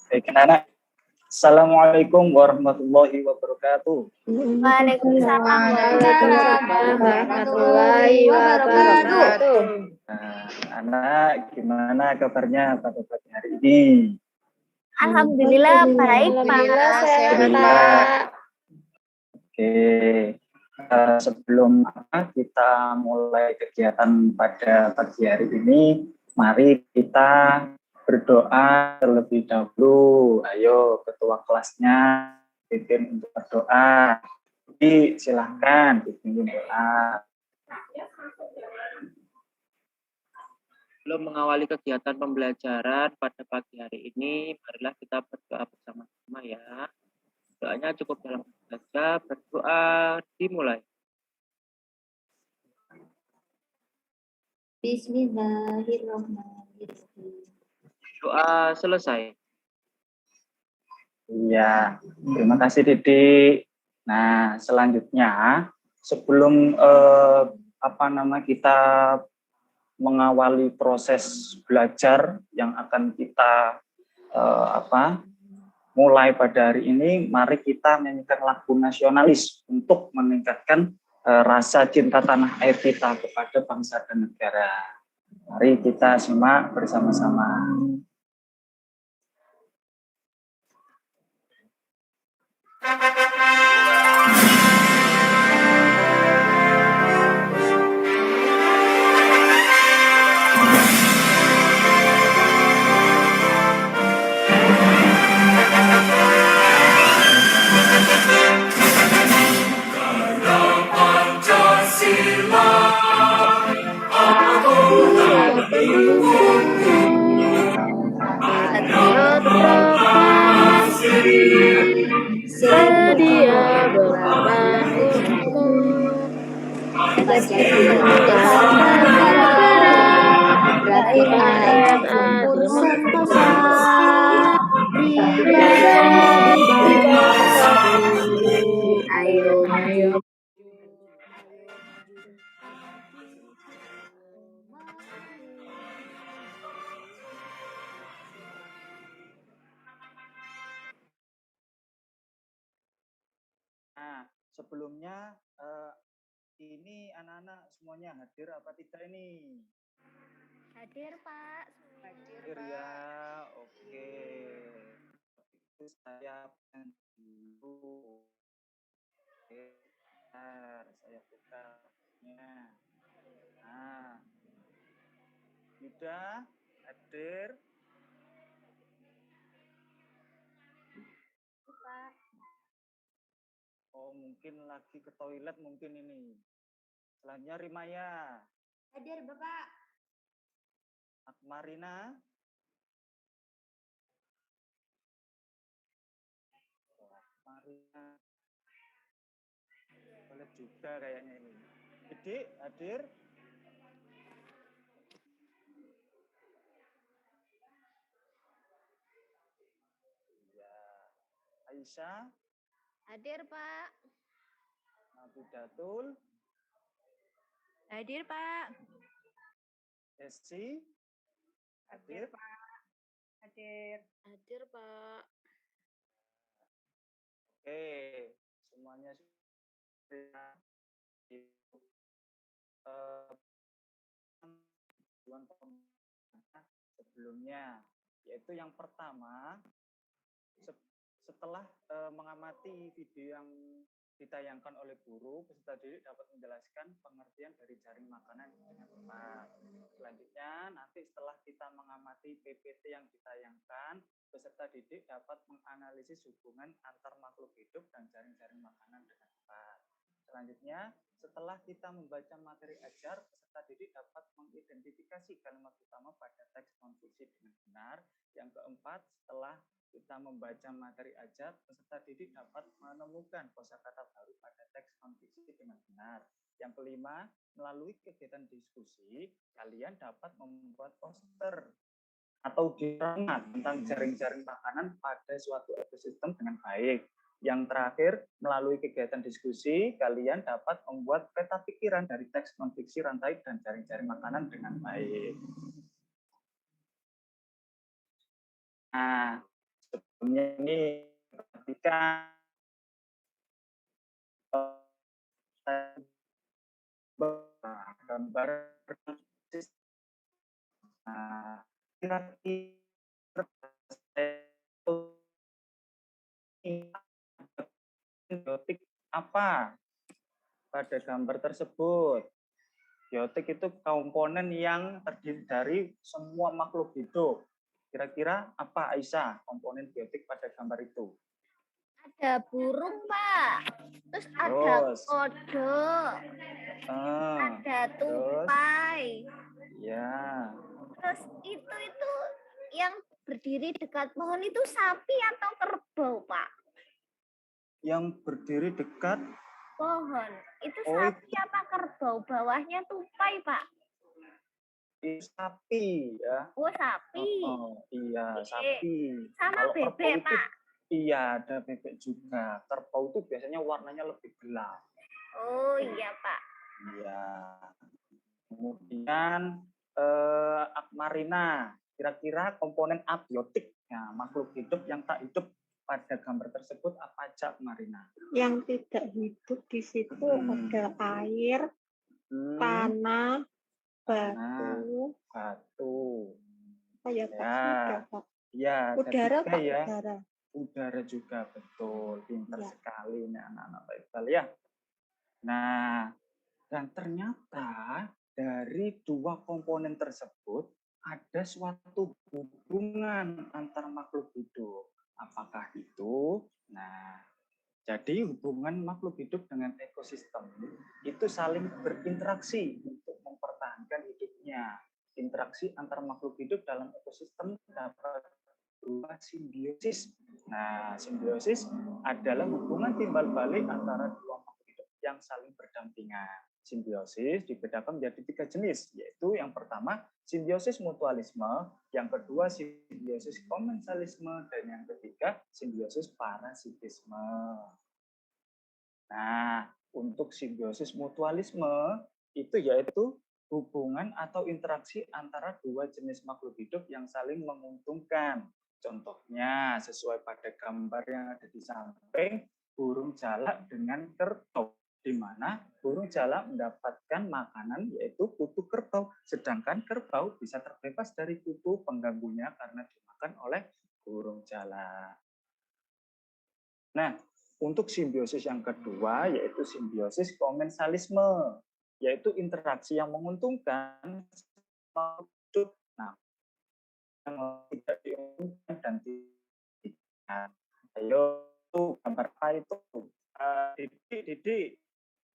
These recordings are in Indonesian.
Baik, anak. Assalamualaikum warahmatullahi wabarakatuh. Waalaikumsalam warahmatullahi wabarakatuh. Nah, anak, gimana kabarnya pada pagi hari ini? Alhamdulillah baik, Pak. Alhamdulillah sehat, Alhamdulillah. Pak. Oke, sebelum kita mulai kegiatan pada pagi hari ini, mari kita berdoa terlebih dahulu. Ayo, ketua kelasnya pimpin untuk berdoa. Jadi silahkan pimpin doa. Sebelum mengawali kegiatan pembelajaran pada pagi hari ini, marilah kita berdoa bersama-sama ya. Doanya cukup dalam saja, berdoa dimulai. Bismillahirrahmanirrahim. Doa selesai. Iya, terima kasih Didi. Nah, selanjutnya sebelum kita mengawali proses belajar yang akan kita mulai pada hari ini, mari kita menyanyikan lagu nasionalis untuk meningkatkan rasa cinta tanah air kita kepada bangsa dan negara. Mari kita simak bersama-sama. Sedia berkorban untukmu, rakyat adil sentosa, ayo. Nah, sebelumnya ini anak-anak semuanya hadir apa tidak ini? Hadir, Pak. Hadir ya, oke. Itu saya dulu. Oke, bentar, saya buka-nya. Nah, sudah hadir. Pak. Oh, mungkin lagi ke toilet mungkin ini. Selanjutnya Rimaya. Hadir, Bapak. Akmarina. Akmarina. Toilet juga kayaknya ini. Gede, hadir. Ya. Aisyah. Hadir, Pak. Nabidatul. Hadir, Pak. Esi. Hadir. Hadir. Hadir, Pak. Oke, semuanya sudah sebelumnya, yaitu yang pertama, setelah mengamati video yang ditayangkan oleh guru, peserta didik dapat menjelaskan pengertian dari jaring makanan dengan tepat. Selanjutnya, nanti setelah kita mengamati PPT yang ditayangkan, peserta didik dapat menganalisis hubungan antar makhluk hidup dan jaring-jaring makanan dengan tepat. Selanjutnya, setelah kita membaca materi ajar, peserta didik dapat mengidentifikasi kalimat utama pada teks non-fiksi dengan benar. Yang keempat, setelah kita membaca materi ajar, peserta didik dapat menemukan kosakata baru pada teks non-fiksi dengan benar. Yang kelima, melalui kegiatan diskusi, kalian dapat membuat poster atau diorama tentang jaring-jaring makanan pada suatu ekosistem dengan baik. Yang terakhir, melalui kegiatan diskusi, kalian dapat membuat peta pikiran dari teks non-fiksi rantai dan jaring-jaring makanan dengan baik. Nah, Ini perhatikan gambar. Nah, kira-kira biotik apa pada gambar tersebut? Biotik itu komponen yang terdiri dari semua makhluk hidup. Kira-kira apa Aisyah komponen biotik pada gambar itu? Ada burung, Pak. Terus ada Terus, kodok, ah, ada terus, tupai. ya, Terus itu yang berdiri dekat pohon itu sapi atau kerbau, Pak? yang berdiri dekat, Pohon. Itu oh sapi apa kerbau? Bawahnya tupai, Pak. itu sapi ya. Oh, sapi. Oh, iya, Oke. sapi. Sama Kalau kerbau bebek, itu, Pak. iya ada bebek juga. Kerbau itu biasanya warnanya lebih gelap. Oh, iya, Pak. Iya. Kemudian Akmarina, kira-kira komponen abiotik ya, makhluk hidup yang tak hidup pada gambar tersebut apa aja, Akmarina? Yang tidak hidup di situ ada air, tanah, batu, kayak ya, juga, Pak. Ya, Udara, ketiga Pak, ya. udara. Udara juga betul, pintar Ya. sekali nih anak-anak Baikal ya. Nah, dan ternyata dari dua komponen tersebut ada suatu hubungan antar makhluk hidup. Apakah itu? Nah, jadi hubungan makhluk hidup dengan ekosistem itu saling berinteraksi untuk mempertahankan hidupnya. Interaksi antar makhluk hidup dalam ekosistem dapat berupa simbiosis. Nah, simbiosis adalah hubungan timbal balik antara dua makhluk hidup yang saling berdampingan. Simbiosis dibedakan menjadi 3 jenis, yaitu yang pertama simbiosis mutualisme, yang kedua simbiosis komensalisme, dan yang ketiga simbiosis parasitisme. Nah, untuk simbiosis mutualisme itu yaitu hubungan atau interaksi antara dua jenis makhluk hidup yang saling menguntungkan. Contohnya sesuai pada gambar yang ada di samping, burung jalak dengan kerbau, di mana burung jalak mendapatkan makanan yaitu kutu kerbau, sedangkan kerbau bisa terbebas dari kutu pengganggunya karena dimakan oleh burung jalak. Nah, untuk simbiosis yang kedua yaitu simbiosis komensalisme, yaitu interaksi yang menguntungkan hidup. Nah, yang tidak diuntungkan dan tidak. Ayo, gambar apa itu? Didi,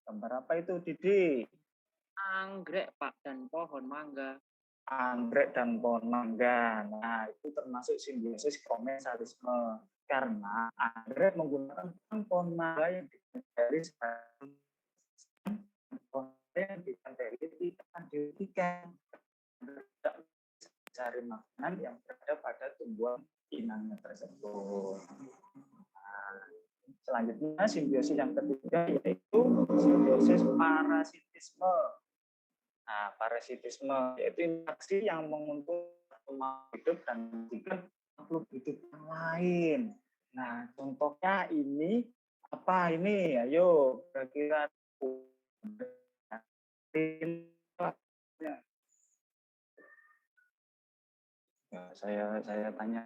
gambar apa itu Didi? Anggrek, Pak, dan pohon mangga. Anggrek dan pohon mangga. Nah, itu termasuk simbiosis komensalisme. Karena anggrek menggunakan pohon mangga yang ditempeli pohon yang ditempeli tidak dihentikan. Tidak mencari makanan yang berada pada tumbuhan inangnya tersebut. Nah, selanjutnya simbiosis yang ketiga yaitu simbiosis parasitisme. Nah, parasitisme yaitu interaksi yang menguntungkan makhluk hidup dan menghentikan makhluk hidup yang lain. Nah, contohnya ini apa ini? Ayo, kira-kira ya, saya tanya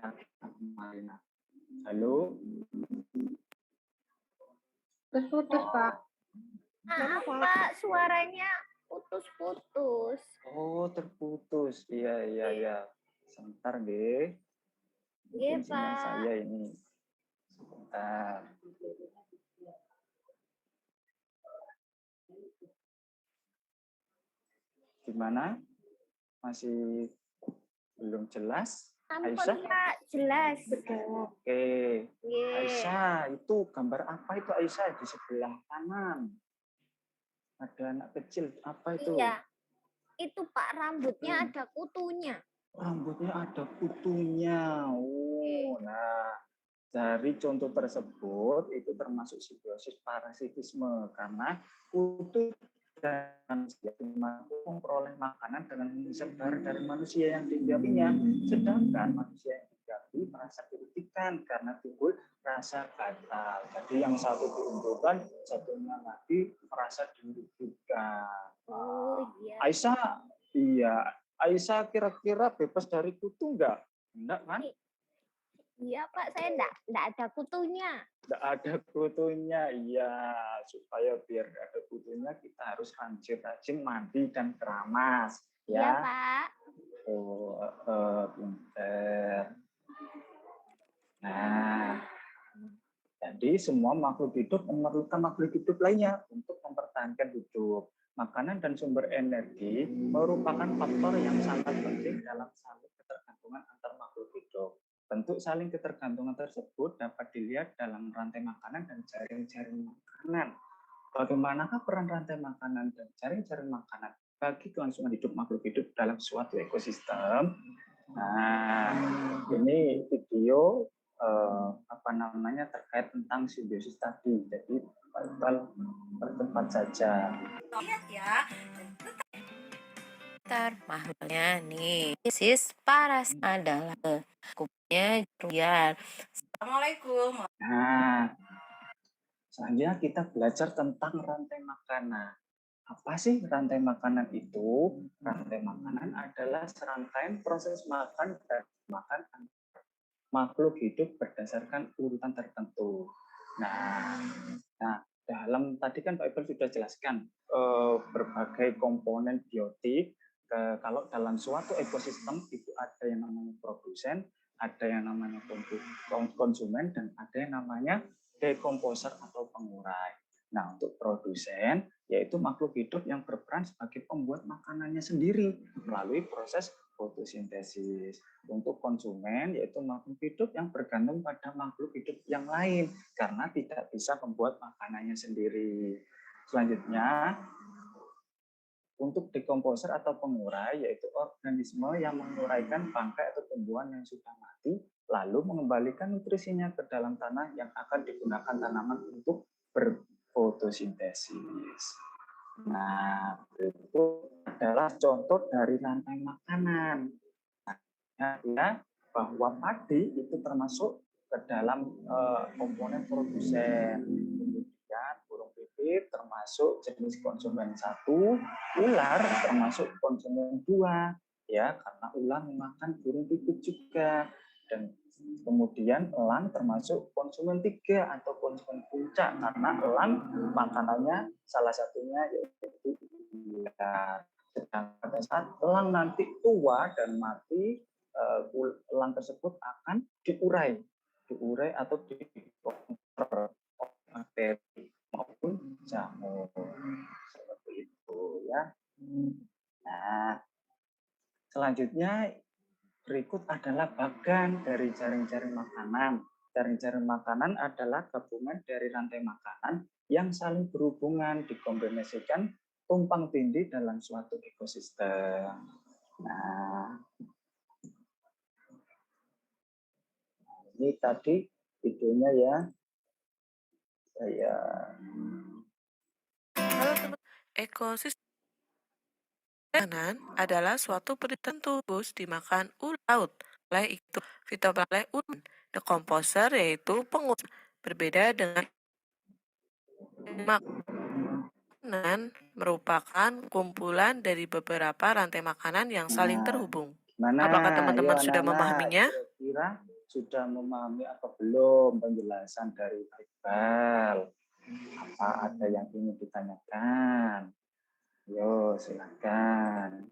Marina. Halo. Putus, Pak. Maaf, Pak, suaranya putus-putus. Oh, terputus. Iya. Sebentar deh. Iya, Mungkin sinyal Pak. saya ini. Sebentar. Gimana? Masih belum jelas? Ampun, Aisyah? Pak, jelas. Oke. Iya. Aisyah, itu gambar apa itu Aisyah di sebelah kanan? Ada anak kecil. Apa itu? Iya. Itu, Pak, rambutnya ada kutunya. Rambutnya ada kutunya. Oh, nah. Dari contoh tersebut itu termasuk simbiosis parasitisme karena kutu dan manusia mampu memperoleh makanan dengan menyebar dari manusia yang dihidupinya, sedangkan manusia yang dihidupi jadi merasa dirugikan karena timbul rasa gatal. Jadi yang satu diuntungkan, satunya lagi merasa dirugikan. Oh iya. Aisyah, iya. Aisyah kira-kira bebas dari kutu enggak? Enggak kan? Iya Pak, saya enggak ada kutunya. Enggak ada kutunya, iya. Supaya biar enggak ada kutunya, kita harus rajin-rajin mandi dan keramas. Iya Ya. Pak. Oh, pinter. Nah, jadi semua makhluk hidup memerlukan makhluk hidup lainnya untuk mempertahankan hidup. Makanan dan sumber energi merupakan faktor yang sangat penting dalam saling ketergantungan antar makhluk hidup. Bentuk saling ketergantungan tersebut dapat dilihat dalam rantai makanan dan jaring-jaring makanan. Bagaimanakah peran rantai makanan dan jaring-jaring makanan bagi kelangsungan hidup makhluk hidup dalam suatu ekosistem? Nah, ini video terkait tentang simbiosis tadi. Jadi bertempat saja. Makhluknya nih, sis paras adalah kupnya liar. Assalamualaikum. Nah, selanjutnya kita belajar tentang rantai makanan. Apa sih rantai makanan itu? Rantai makanan adalah serangkaian proses makan dan makan makhluk hidup berdasarkan urutan tertentu. Nah, dalam tadi kan Pak Iqbal sudah jelaskan berbagai komponen biotik. Kalau dalam suatu ekosistem itu ada yang namanya produsen, ada yang namanya konsumen, dan ada yang namanya dekomposer atau pengurai. Nah, untuk produsen yaitu makhluk hidup yang berperan sebagai pembuat makanannya sendiri melalui proses fotosintesis. Untuk konsumen yaitu makhluk hidup yang bergantung pada makhluk hidup yang lain karena tidak bisa membuat makanannya sendiri. Selanjutnya, untuk dekomposer atau pengurai yaitu organisme yang menguraikan bangkai atau tumbuhan yang sudah mati lalu mengembalikan nutrisinya ke dalam tanah yang akan digunakan tanaman untuk berfotosintesis. Nah, itu adalah contoh dari rantai makanan. Ya, bahwa padi itu termasuk ke dalam komponen produsen. Kemudian burung pipit termasuk jenis konsumen 1, ular termasuk konsumen 2, ya karena ular memakan burung pipit juga. Dan kemudian elang termasuk konsumen 3 atau konsumen puncak karena elang makanannya salah satunya yaitu ular. Sedangkan pada saat elang nanti tua dan mati, elang tersebut akan diurai atau dikonver bakteri maupun jamur seperti itu ya. Nah, selanjutnya berikut adalah bagan dari jaring-jaring makanan. Jaring-jaring makanan adalah gabungan dari rantai makanan yang saling berhubungan dikombinasikan tumpang tindih dalam suatu ekosistem. Nah, ini tadi videonya ya. Saya Ekosistem makanan adalah suatu tertentu dimakan ulat laut. Oleh itu, fitoplankton ulat dekomposer yaitu pengurai berbeda dengan makanan merupakan kumpulan dari beberapa rantai makanan yang saling terhubung. Apakah teman-teman sudah memahaminya? Kira-kira sudah memahami atau belum penjelasan dari Pak Iqbal? Apa ada yang ingin ditanyakan? Yo, silakan.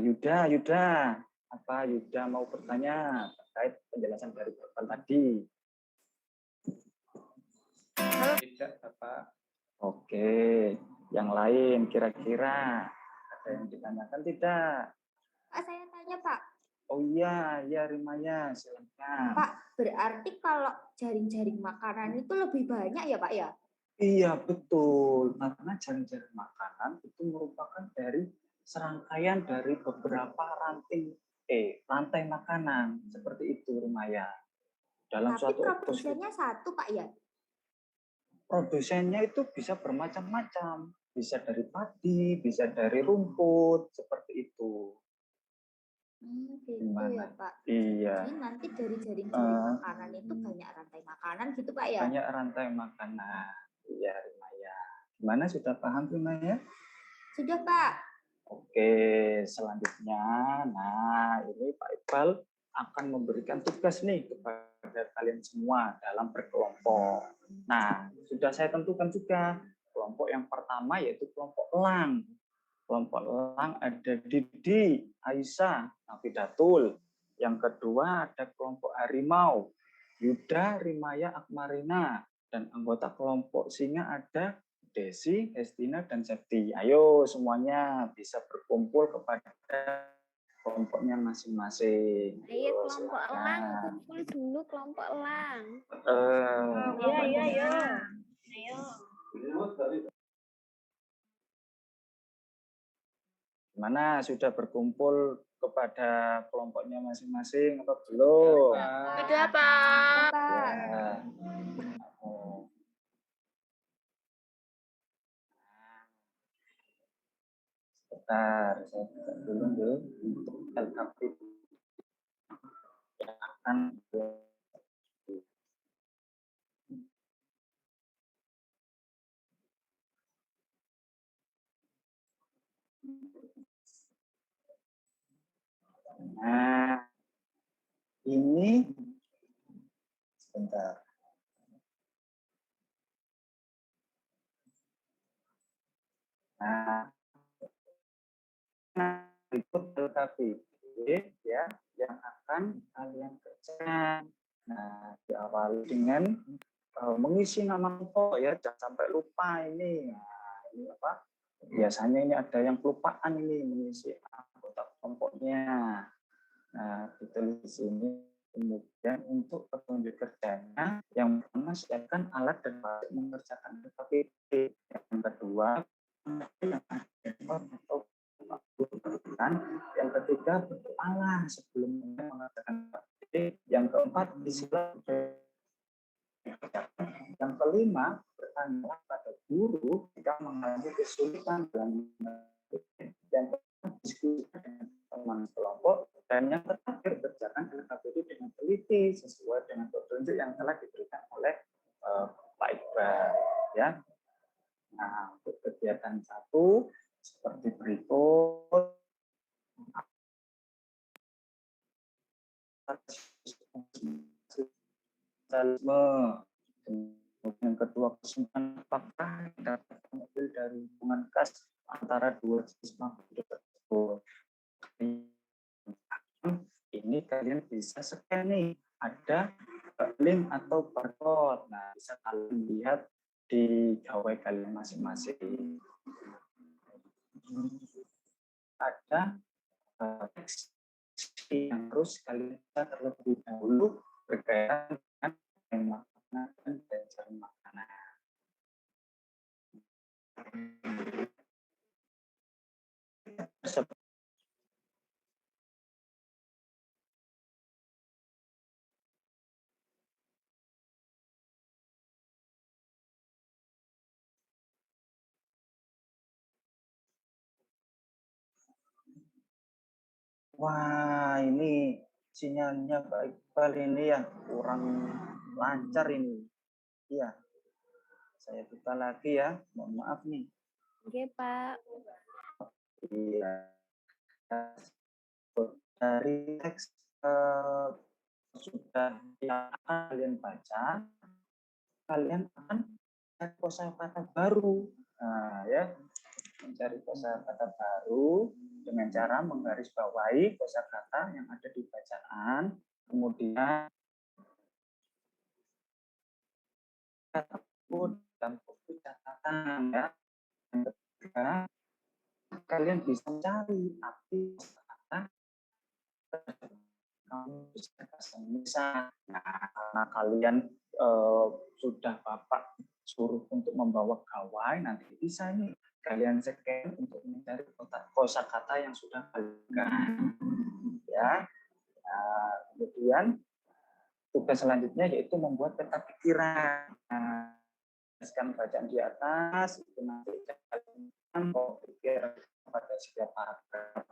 Yuda, apa Yuda mau bertanya terkait penjelasan dari Pak Iqbal tadi? Tidak, Bapak. Oke, yang lain kira-kira ada yang ditanyakan tidak? Saya tanya Pak. Oh iya, Rimanya, silakan. Pak, berarti kalau jaring-jaring makanan itu lebih banyak ya Pak ya? Iya, betul. Karena jaring-jaring makanan itu merupakan dari serangkaian dari beberapa rantai makanan. Seperti itu, Rimaya. Dalam Tapi suatu produsennya satu Pak ya? Produsennya itu bisa bermacam-macam. Bisa dari padi, bisa dari rumput, seperti itu. Gitu Gimana? ya, Pak. Iya. Jadi nanti dari jaring-jaring makanan itu banyak rantai makanan gitu, Pak ya? Banyak rantai makanan. Iya, Rimaya. Gimana, sudah paham, Rimaya? Sudah, Pak. Oke, selanjutnya. Nah, ini Pak Iqbal akan memberikan tugas nih kepada kalian semua dalam berkelompok. Nah, sudah saya tentukan juga kelompok yang pertama yaitu kelompok elang. Kelompok elang ada Didi, Aisyah, Nafidatul. Yang kedua ada kelompok harimau, Yuda, Rimaya, Akmarina. Dan anggota kelompok singa ada Desi, Hestina, dan Septi. Ayo semuanya bisa berkumpul kepada kelompoknya masing-masing. Ayo kelompok elang, kumpul dulu kelompok elang. Iya. Ayo. Gimana, sudah berkumpul kepada kelompoknya masing-masing atau belum? Sudah, Pak. Ya. Oh. Sebentar, saya buka dulu deh untuk LKP yang akan nah, ini sebentar. Nah, berikut LKP ya yang akan kalian kerjakan. Nah, diawali dengan mengisi nama kelompok ya, jangan sampai lupa ini. Nah, ini apa? Biasanya ini ada yang kelupaan ini mengisi anggota kelompoknya. Nah, ditulis di sini. Kemudian untuk petunjuk kerjanya, yang pertama siapkan alat dan balik mengerjakan LKPD. Yang kedua, yang ada atau yang ketiga berdoalah sebelum mengerjakan LKPD. Yang keempat istilah. Yang kelima, bertanya pada guru jika mengalami kesulitan dalam yang diskusi dengan teman kelompok, dan yang terakhir kerjakan LKPD dengan teliti sesuai dengan petunjuk yang telah diberikan oleh Pak Iqbal. Ya. Nah, untuk kegiatan 1 seperti berikut. Kemudian kedua, kesimpulan apakah dapat mengambil dari hubungan kas antara dua jenis makhluk tersebut. Ini kalian bisa scan nih, ada link atau barcode. Nah, bisa kalian lihat di gawai kalian masing-masing. Ada teks yang harus kalian baca terlebih dahulu berkaitan dengan makanan dan jaring makanan. Wah, ini sinyalnya Pak Iqbal ini ya kurang lancar ini. Iya. Saya buka lagi ya. Mohon maaf nih. Oke, Pak. Iya. Dari teks sudah yang akan kalian baca, kalian akan mencari kosakata baru. Nah, ya. Mencari kosakata baru dengan cara menggarisbawahi kosakata yang ada di bacaan, kemudian dalam buku catatan ya. Yang ketiga, kalian bisa mencari arti kosakata kamu bisa bahasa Indonesia. Nah, karena kalian sudah Bapak suruh untuk membawa gawai, nanti bisa nih kalian scan untuk mencari kosakata yang sudah kalian ya. Nah, kemudian tugas selanjutnya yaitu membuat peta pikiran. Nah, bacaan di atas itu nanti kalian mau pikir pada setiap paragraf.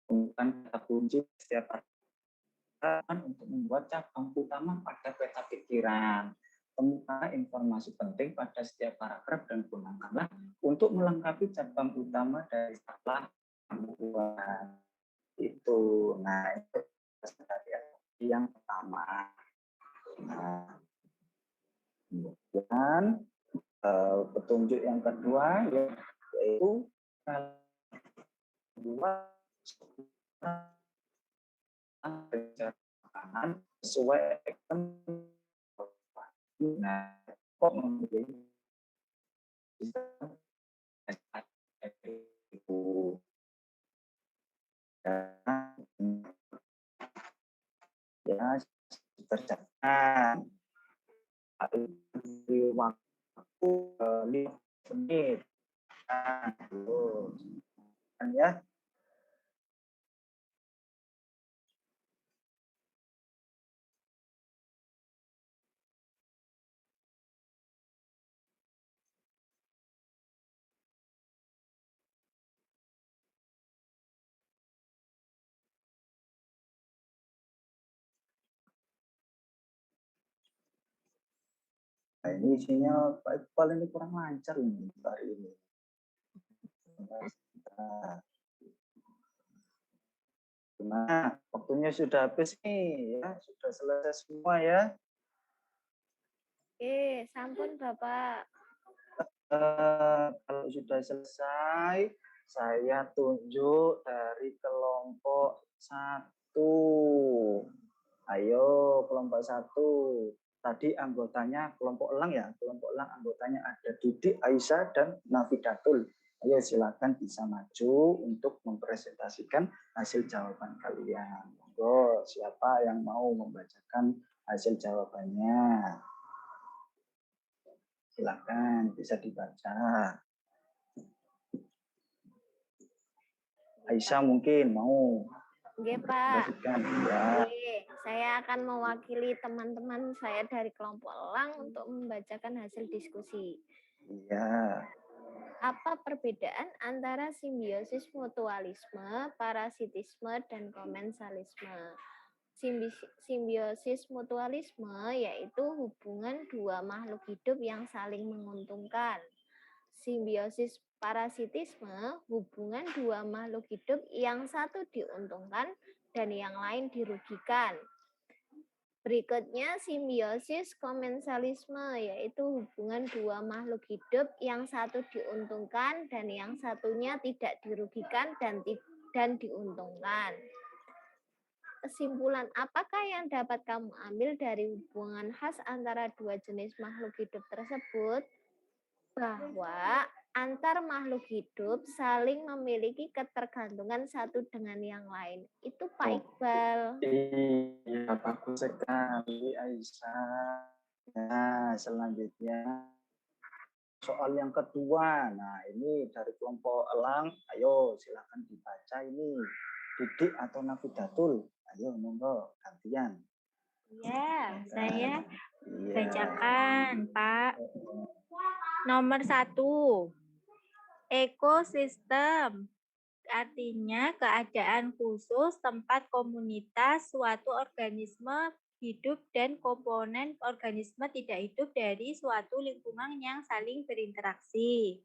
Bukan kata kunci setiap paragraf untuk membuat cabang utama pada peta pikiran. Temukan informasi penting pada setiap paragraf dan gunakanlah untuk melengkapi cabang utama dari setelah pembuatan itu. Nah, itu yang pertama. Nah, kemudian petunjuk yang kedua yaitu kedua perencanaan sesuai nah kok memilih sistem itu ya kerjakan di waktu 5 menit kan ya. Nah, ini isinya Pak Iqbal ini kurang lancar ini hari ini. Nah, waktunya sudah habis nih ya, sudah selesai semua ya. Oke, sampun Bapak. Kalau sudah selesai, saya tunjuk dari kelompok 1. Ayo kelompok 1. Tadi anggotanya kelompok elang ya, kelompok elang anggotanya ada Didik, Aisyah, dan Nafidatul. Ayo silakan bisa maju untuk mempresentasikan hasil jawaban kalian. Monggo, siapa yang mau membacakan hasil jawabannya? Silakan bisa dibaca. Aisyah mungkin mau. Oke, Pak. Ya. Oke, saya akan mewakili teman-teman saya dari kelompok elang untuk membacakan hasil diskusi. Iya. Apa perbedaan antara simbiosis mutualisme, parasitisme, dan komensalisme? Simbiosis mutualisme yaitu hubungan dua makhluk hidup yang saling menguntungkan. Simbiosis parasitisme hubungan dua makhluk hidup yang satu diuntungkan dan yang lain dirugikan. Berikutnya simbiosis komensalisme yaitu hubungan dua makhluk hidup yang satu diuntungkan dan yang satunya tidak dirugikan dan diuntungkan. Kesimpulan apakah yang dapat kamu ambil dari hubungan khas antara dua jenis makhluk hidup tersebut? Bahwa antar makhluk hidup saling memiliki ketergantungan satu dengan yang lain. Itu Pak Iqbal. Iya, bagus sekali Aisyah. Nah, selanjutnya soal yang kedua. Nah, ini dari kelompok elang. Ayo, silakan dibaca ini. Didik atau Nafidatul? Ayo, monggo, gantian. Ya, saya bacakan, Pak. Nomor 1, ekosistem. Artinya keadaan khusus tempat komunitas suatu organisme hidup dan komponen organisme tidak hidup dari suatu lingkungan yang saling berinteraksi.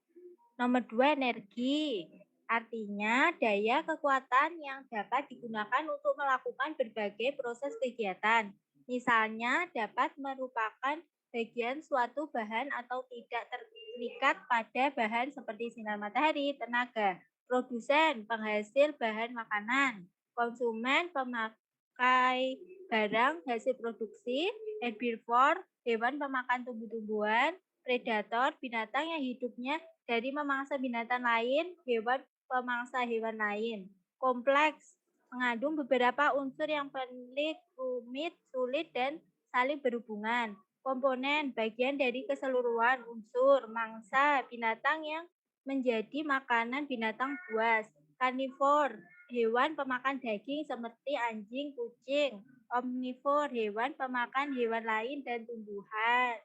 Nomor 2, energi. Artinya daya kekuatan yang dapat digunakan untuk melakukan berbagai proses kegiatan. Misalnya dapat merupakan bagian suatu bahan atau tidak terikat pada bahan seperti sinar matahari, tenaga. Produsen, penghasil bahan makanan. Konsumen, pemakai barang hasil produksi. Herbivore, hewan pemakan tumbuh-tumbuhan. Predator, binatang yang hidupnya dari memangsa binatang lain, hewan pemangsa hewan lain. Kompleks, mengandung beberapa unsur yang pelik, rumit, sulit, dan saling berhubungan. Komponen, bagian dari keseluruhan unsur, mangsa, binatang yang menjadi makanan binatang buas. Karnivor, hewan pemakan daging seperti anjing, kucing. Omnivor, hewan pemakan hewan lain dan tumbuhan.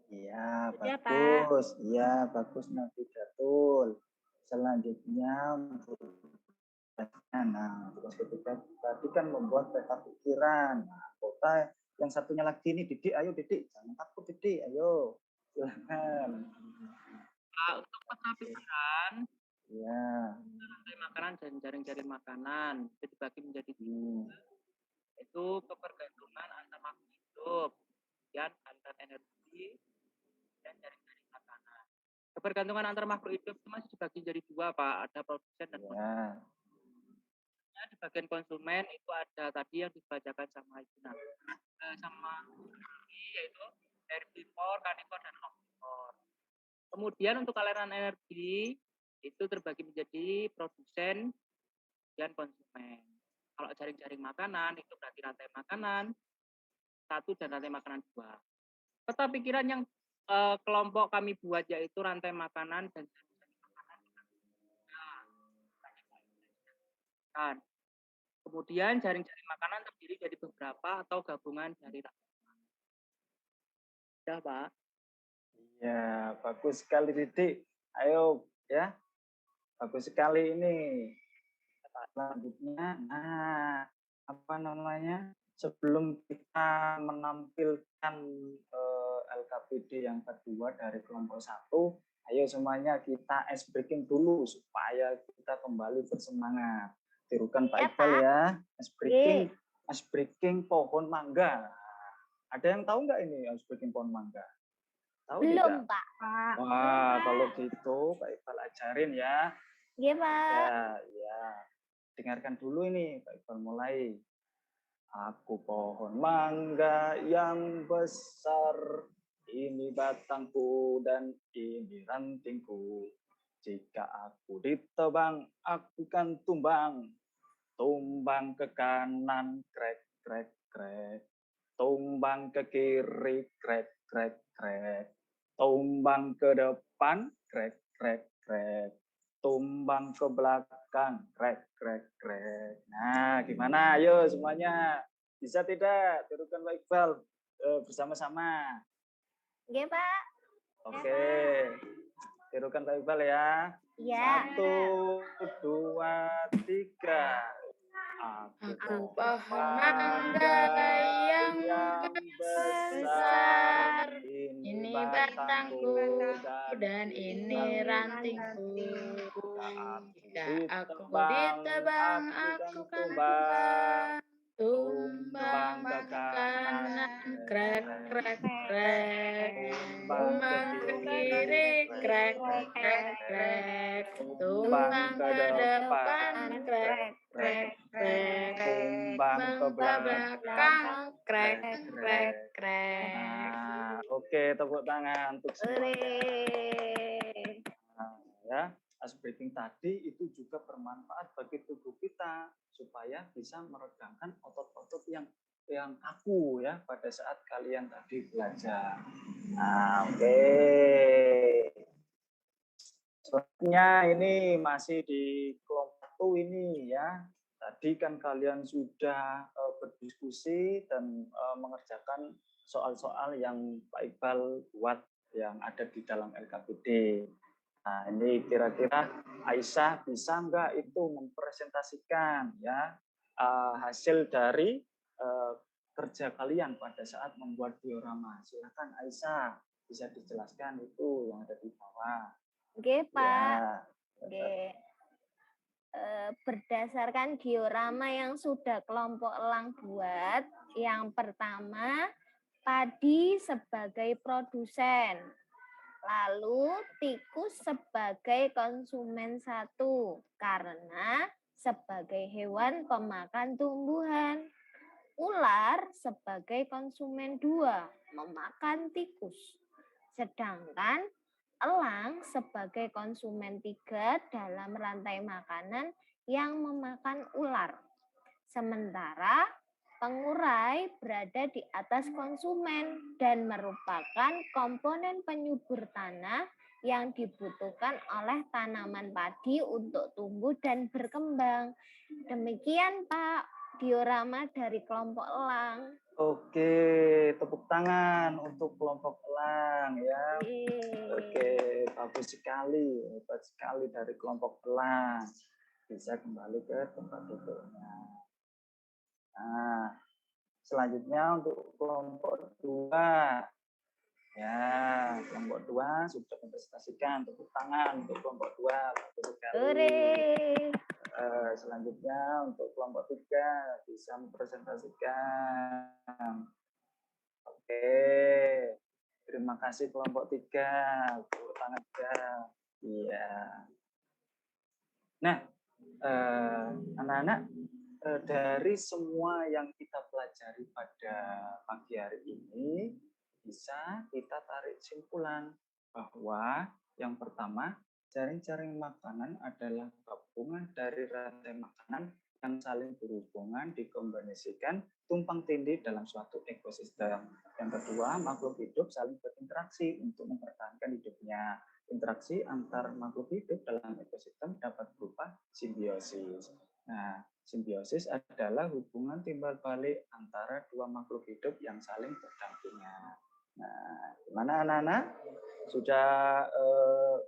Iya, Sudah, bagus. Iya, bagus Nafidatul. Selanjutnya untuk nah, tugas ketiga tadi kan membuat peta pikiran. Nah, kota yang satunya lagi ini Didik, ayo Didik, jangan takut Didik, ayo silakan. Untuk peta pikiran, ya, rantai makanan dan jaring-jaring makanan itu dibagi menjadi tiga. Itu ketergantungan antar makhluk hidup, kemudian aliran energi, dan jaring-jaring makanan. Ketergantungan antar makhluk hidup itu masih dibagi jadi dua, Pak. Ada produsen dan konsumen. Di bagian konsumen itu ada tadi yang dibacakan sama Ibu sama yaitu herbivore, carnivore, dan omnivore. Kemudian untuk aliran energi itu terbagi menjadi produsen dan konsumen. Kalau jaring-jaring makanan itu berarti rantai makanan 1 dan rantai makanan 2. Peta pikiran yang kelompok kami buat yaitu rantai makanan dan jaring-jaring makanan. Kemudian jaring-jaring makanan terdiri dari beberapa atau gabungan dari rantai makanan. Sudah, Pak? Iya, bagus sekali Didik. Ayo ya. Bagus sekali ini. Selanjutnya, nah, apa namanya? Sebelum kita menampilkan LKPD yang kedua dari kelompok 1, ayo semuanya kita ice breaking dulu supaya kita kembali bersemangat. Tirukan Pak Iqbal ya. Ice breaking pohon mangga. Ada yang tahu nggak ini ice breaking pohon mangga? Tahu Belum, tidak? Pak. Wah, kalau gitu Pak Iqbal ajarin ya. Iya, Pak. Ya. Dengarkan dulu ini, Pak Iqbal mulai. Aku pohon mangga yang besar, ini batangku dan ini rantingku. Jika aku ditebang, aku kan tumbang. Tumbang ke kanan, krek, krek, krek. Tumbang ke kiri, krek, krek, krek. Tumbang ke depan, krek, krek, krek. Tumbang ke belakang, krek, krek, krek. Nah, gimana? Ayo semuanya. Bisa tidak? Tirukan Pak Iqbal bersama-sama. Iya, Pak. Oke. Tirukan Pak Iqbal ya. Iya. 1, 2, 3. Aku pohon mangga yang besar, ini batangku dan ini rantingku. Jika aku ditebang, aku kan tumbang ke kanan, krek, krek, krek. Tumbang ke kiri, krek, krek, krek. Tumbang ke depan, krek, krek, krek. Tumbang ke belakang, krek, krek, krek. Nah, oke, tepuk tangan untuk semuanya. Nah, ya, ice breaking tadi itu juga bermanfaat bagi tubuh kita supaya bisa meregangkan otot-otot yang kaku ya pada saat kalian tadi belajar. Nah, oke. Selanjutnya ini masih di kelompok 1 ini ya. Tadi kan kalian sudah berdiskusi dan mengerjakan soal-soal yang Pak Iqbal buat yang ada di dalam LKPD. Nah, ini kira-kira Aisyah bisa nggak itu mempresentasikan ya hasil dari kerja kalian pada saat membuat diorama. Silakan Aisyah, bisa dijelaskan itu yang ada di bawah. Oke, Pak. Ya. Oke. Berdasarkan diorama yang sudah kelompok elang buat, yang pertama, padi sebagai produsen. Lalu tikus sebagai konsumen 1 karena sebagai hewan pemakan tumbuhan. Ular sebagai konsumen 2 memakan tikus. Sedangkan elang sebagai konsumen 3 dalam rantai makanan yang memakan ular. Sementara pengurai berada di atas konsumen dan merupakan komponen penyubur tanah yang dibutuhkan oleh tanaman padi untuk tumbuh dan berkembang. Demikian Pak, diorama dari kelompok elang. Oke, tepuk tangan untuk kelompok elang ya. Oke, bagus sekali, hebat sekali dari kelompok kelas. Bisa kembali ke tempat duduknya. Nah, selanjutnya untuk kelompok 2. Ya, kelompok 2 sudah mempresentasikan, tepuk tangan untuk kelompok 2. Bagus sekali. Selanjutnya untuk kelompok 3 bisa mempresentasikan. Oke. Terima kasih kelompok 3. Tepuk tangan juga. Iya. Nah, anak-anak, dari semua yang kita pelajari pada pagi hari ini, bisa kita tarik kesimpulan bahwa yang pertama, jaring-jaring makanan adalah gabungan dari rantai makanan yang saling berhubungan, dikombinasikan, tumpang tindih dalam suatu ekosistem. Yang kedua, makhluk hidup saling berinteraksi untuk mempertahankan hidupnya. Interaksi antar makhluk hidup dalam ekosistem dapat berupa simbiosis. Nah, simbiosis adalah hubungan timbal balik antara dua makhluk hidup yang saling berdampingan. Nah, gimana anak-anak? Sudah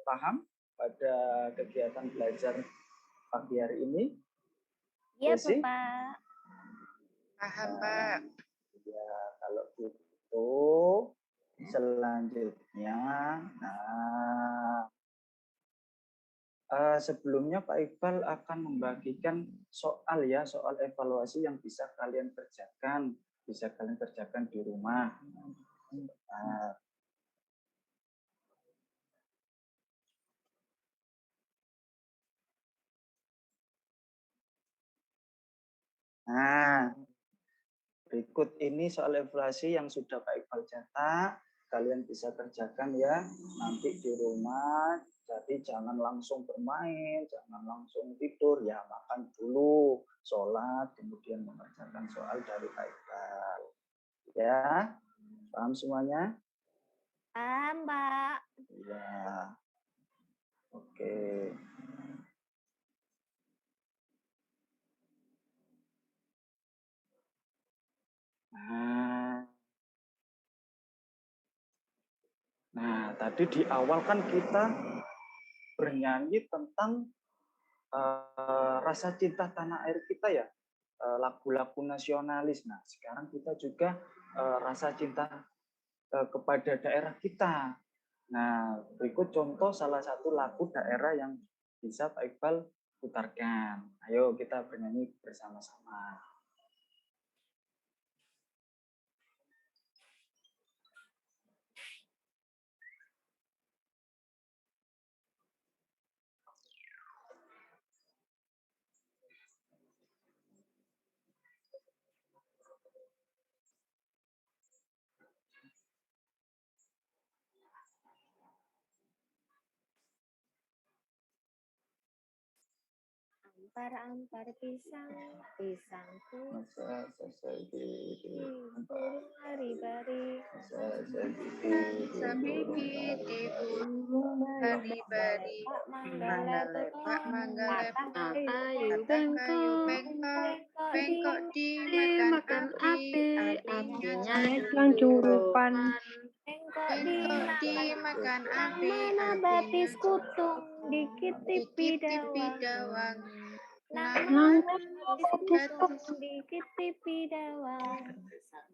paham pada kegiatan belajar pagi hari ini? Iya, Bapak. Paham, Pak. Ya, kalau gitu selanjutnya, sebelumnya Pak Iqbal akan membagikan soal evaluasi yang bisa kalian kerjakan di rumah. Nah, berikut ini soal evaluasi yang sudah Pak Iqbal cetak. Kalian bisa kerjakan ya nanti di rumah. Jadi jangan langsung bermain, jangan langsung tidur, ya makan dulu, sholat, kemudian mengerjakan soal dari Pak Iqbal. Ya, paham semuanya? Paham, Pak. Ya, oke. Nah, tadi di awal kan kita bernyanyi tentang rasa cinta tanah air kita ya, lagu-lagu nasionalis. Nah, sekarang kita juga rasa cinta kepada daerah kita. Nah, berikut contoh salah satu lagu daerah yang bisa Pak Iqbal putarkan. Ayo kita bernyanyi bersama-sama. Ampar-ampar pisang, pisangku. Burung hari-bari. Sabiki di burung bari-bari. Manggala lepak, manggala kayu bengkok, bengkok dimakan api, apinya Jurupan. bengkok dimakan api, mana batis kutung dikit tipi dikit dawang. dawang. Nama batis kutung dikit tipi dawang.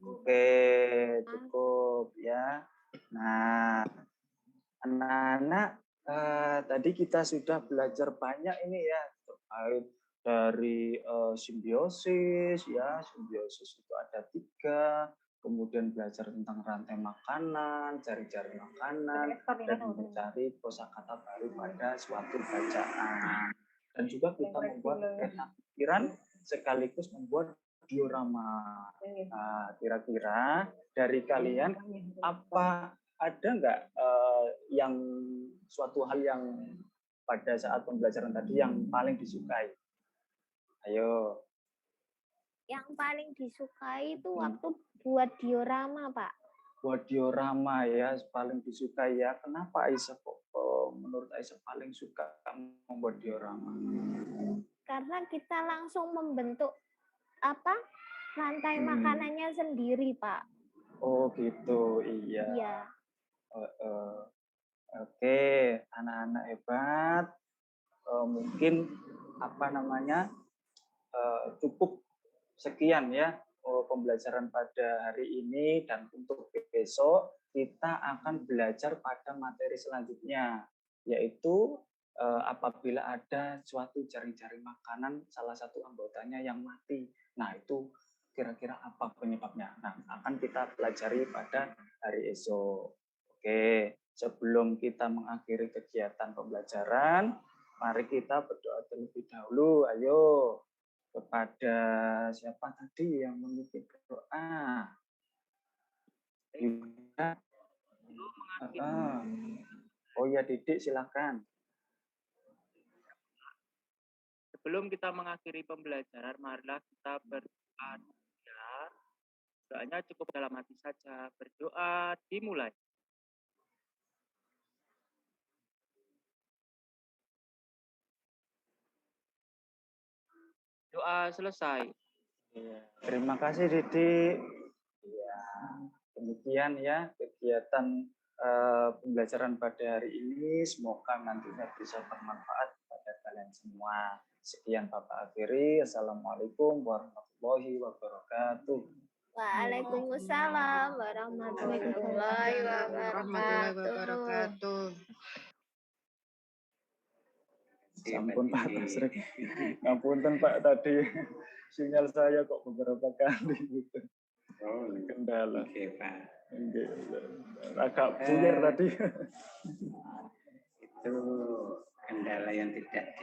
Oke, cukup ya. Nah, anak-anak, tadi kita sudah belajar banyak ini ya terkait dari simbiosis ya. Simbiosis itu ada 3. Kemudian belajar tentang rantai makanan, cari-cari makanan, dan mencari kosakata baru pada suatu bacaan. Dan juga kita membuat peta pikiran sekaligus membuat diorama. Nah, kira-kira dari kalian ada nggak yang suatu hal yang pada saat pembelajaran tadi yang paling disukai? Ayo. Yang paling disukai itu waktu buat diorama, Pak. Buat diorama ya, paling disukai ya. Kenapa Aisyah kok menurut Aisyah paling suka membuat diorama? Karena kita langsung membentuk rantai makanannya sendiri, Pak. Oh gitu, iya. Iya. Oke, anak-anak hebat. Mungkin cukup sekian ya pembelajaran pada hari ini, dan untuk besok kita akan belajar pada materi selanjutnya, yaitu apabila ada suatu jaring-jaring makanan salah satu anggotanya yang mati. Nah, itu kira-kira apa penyebabnya? Nah, akan kita pelajari pada hari esok. Oke, sebelum kita mengakhiri kegiatan pembelajaran, mari kita berdoa terlebih dahulu. Ayo, kepada siapa tadi yang memimpin berdoa? Oh ya, Didik, silakan. Sebelum kita mengakhiri pembelajaran, marilah kita berdoa. Doanya cukup dalam hati saja. Berdoa dimulai. Doa selesai. Ya, terima kasih Didik. Ya, demikian ya kegiatan pembelajaran pada hari ini. Semoga nantinya bisa bermanfaat kepada kalian semua. Sekian Bapak akhiri. Assalamualaikum warahmatullahi wabarakatuh. Waalaikumsalam warahmatullahi wabarakatuh. Ampun Pak Tasrik. Ngapunten Pak, tadi sinyal saya kok beberapa kali gitu. Oh, Kendala. Oke, Pak. Agak buyar tadi. Itu kendala yang tidak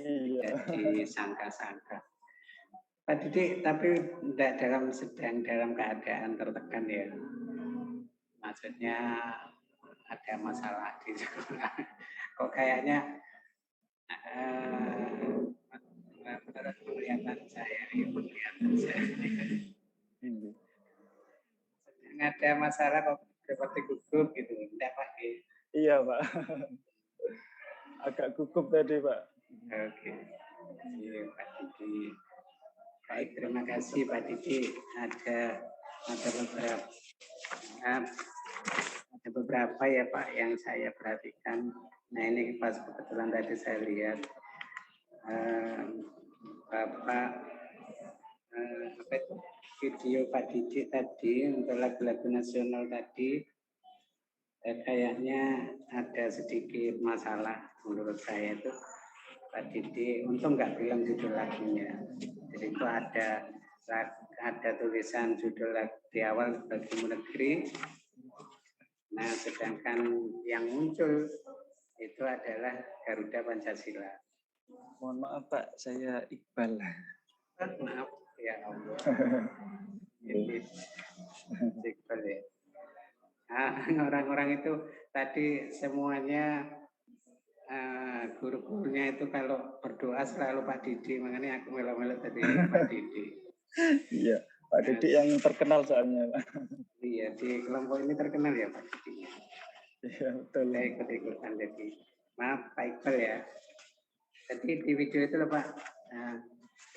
Iya. disangka-sangka. Pak Didik, tapi tidak sedang dalam keadaan tertekan ya. Maksudnya ada masalah di sekolah. Kok kayaknya penglihatan saya. Ada masalah kok seperti gugup gitu, tidak Pak? Iya Pak, agak gugup tadi Pak. Oke, iya Pak Didi. Baik, terima kasih Pak Didi. Ada beberapa ya Pak yang saya perhatikan. Nah ini pas kebetulan tadi saya lihat Bapak video Pak Didi tadi untuk lagu-lagu nasional tadi, kayaknya ada sedikit masalah menurut saya itu. Pak Didi untung nggak bilang judul lagunya. Jadi itu ada tulisan judul lagu di awal Bagimu Negeri. Nah, sedangkan yang muncul itu adalah Garuda Pancasila. Mohon maaf Pak, saya Iqbal. Maaf, ya Allah. Iqbal ya. Nah, orang-orang itu tadi semuanya guru-gurunya itu kalau berdoa selalu Pak Didi, makanya aku melo-melo tadi Pak Didi. Iya, Pak Didi yang terkenal soalnya Pak. Iya, di kelompok ini terkenal ya Pak Didi. Iya, betul. Saya ikut-ikutan jadi. Maaf Pak Iqbal ya. Jadi di video itu loh Pak,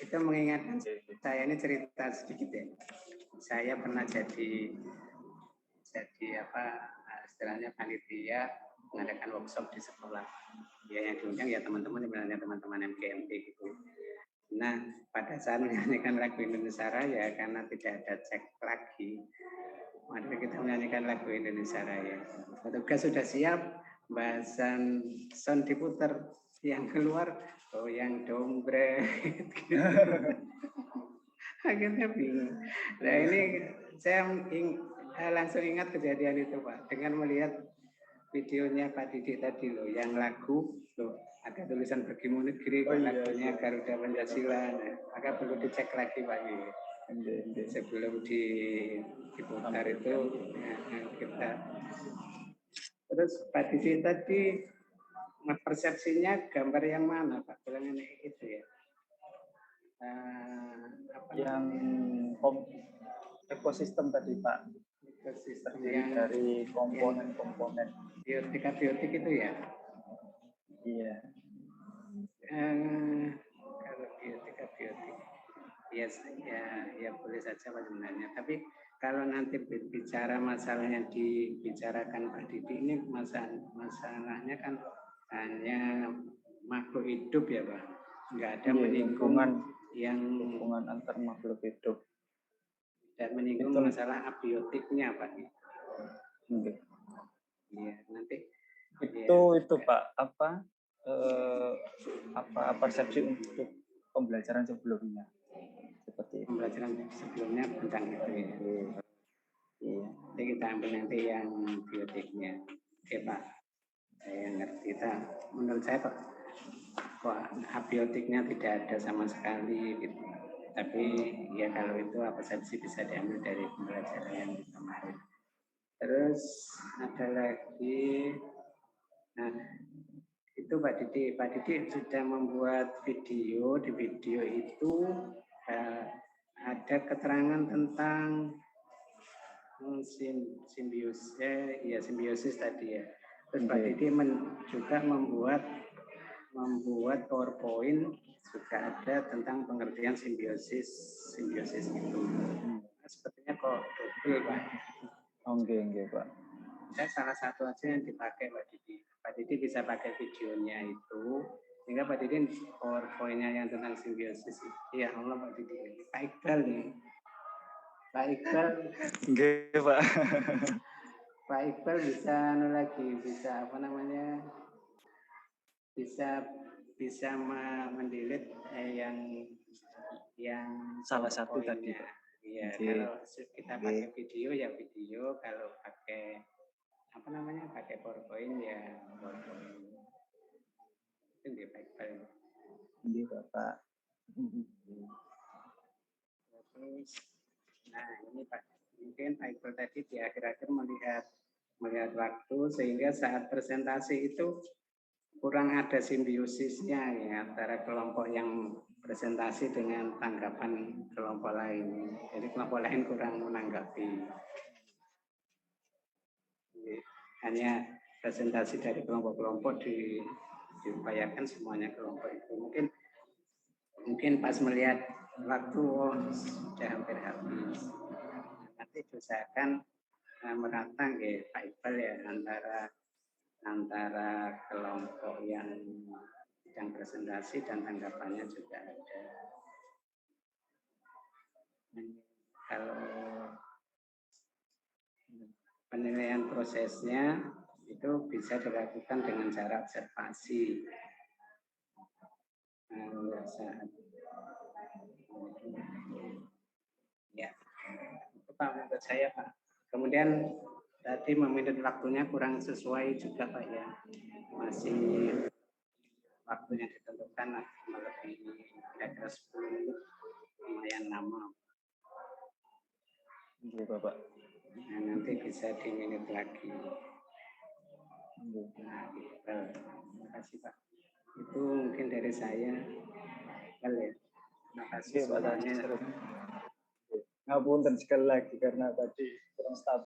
itu mengingatkan saya, ini cerita sedikit ya. Saya pernah jadi istilahnya panitia mengadakan workshop di sekolah. Ya yang diundang ya teman-teman, sebenarnya teman-teman MGMP gitu. Nah pada saat menyanyikan lagu Indonesia Raya karena tidak ada cek lagi, mari kita menyanyikan lagu Indonesia Raya. Petugas sudah siap, bahasan sound diputer, yang keluar goyang dombret. Akhirnya bingung. Nah ini saya langsung ingat kejadian itu Pak, dengan melihat videonya Pak Didi tadi loh, yang lagu loh ada tulisan Bagimu Negeri, lagunya Garuda Pancasila. Nah, maka perlu dicek lagi Pak ini. Sebelum diputar itu kita. Terus Pak Didi tadi persepsinya gambar yang mana Pak? Bilangan itu ya. Yang ekosistem tadi Pak, terdiri dari komponen-komponen biotik itu ya. Iya. Kalau biotik ya boleh saja Pak sebenarnya, tapi kalau nanti bicara masalahnya dibicarakan Pak Didi ini masalahnya kan hanya makhluk hidup ya Pak, nggak ada menyinggung yang hubungan antar makhluk hidup dan menyinggung masalah abiotiknya Pak. Iya, nanti itu Pak apa persepsi untuk pembelajaran sebelumnya seperti itu. Pembelajaran sebelumnya tentang itu ya. Iya, jadi kita ambil nanti yang biotiknya. Oke Pak, saya ngerti. Menurut saya Pak, abiotiknya tidak ada sama sekali gitu. Tapi ya kalau itu persepsi bisa diambil dari pembelajaran yang kemarin. Terus ada lagi, nah itu Pak Didi sudah membuat video. Di video itu ada keterangan tentang simbiosis tadi ya. Terus Pak Didi juga membuat PowerPoint juga ada tentang pengertian simbiosis itu. Sepertinya kok double Pak. Oke Pak. Saya salah satu aja yang dipakai Pak Didi. Pak Didi bisa pakai videonya itu, sehingga Pak Didi PowerPoint-nya yang tentang simbiosis. Ya Allah Pak Didi, Pak Iqbal nih. Pak Iqbal. Oke Pak. Pak Iqbal bisa bisa apa namanya? Bisa mendelete yang salah satu tadi. Iya, kalau kita pakai video ya video, kalau pakai apa namanya pakai PowerPoint ya PowerPoint. Itu dia baik-baik. Iya Bapak. Terus, nah ini Pak, mungkin Pak Iqbal tadi di akhir-akhir melihat waktu sehingga saat presentasi itu kurang ada simbiosisnya ya antara kelompok yang presentasi dengan tanggapan kelompok lain. Jadi kelompok lain kurang menanggapi. Hanya presentasi dari kelompok-kelompok diupayakan semuanya kelompok itu. Mungkin pas melihat waktu sudah hampir habis. Nanti usahakan merata ya Pak Iqbal ya antara kelompok yang sedang presentasi dan tanggapannya juga ada. Kalau penilaian prosesnya itu bisa dilakukan dengan cara observasi. Ya, itu Pak menurut saya Pak. Kemudian tadi meminit waktunya kurang sesuai juga Pak ya. Masih waktunya ditentukan melebihi kira-kira 10 menit, lumayan lama. Iya Bapak. Nah, nanti bisa diminit lagi. Nah, terima kasih Pak. Itu mungkin dari saya. Terima kasih semuanya. Ngapunten sekali lagi karena tadi kurang stabil.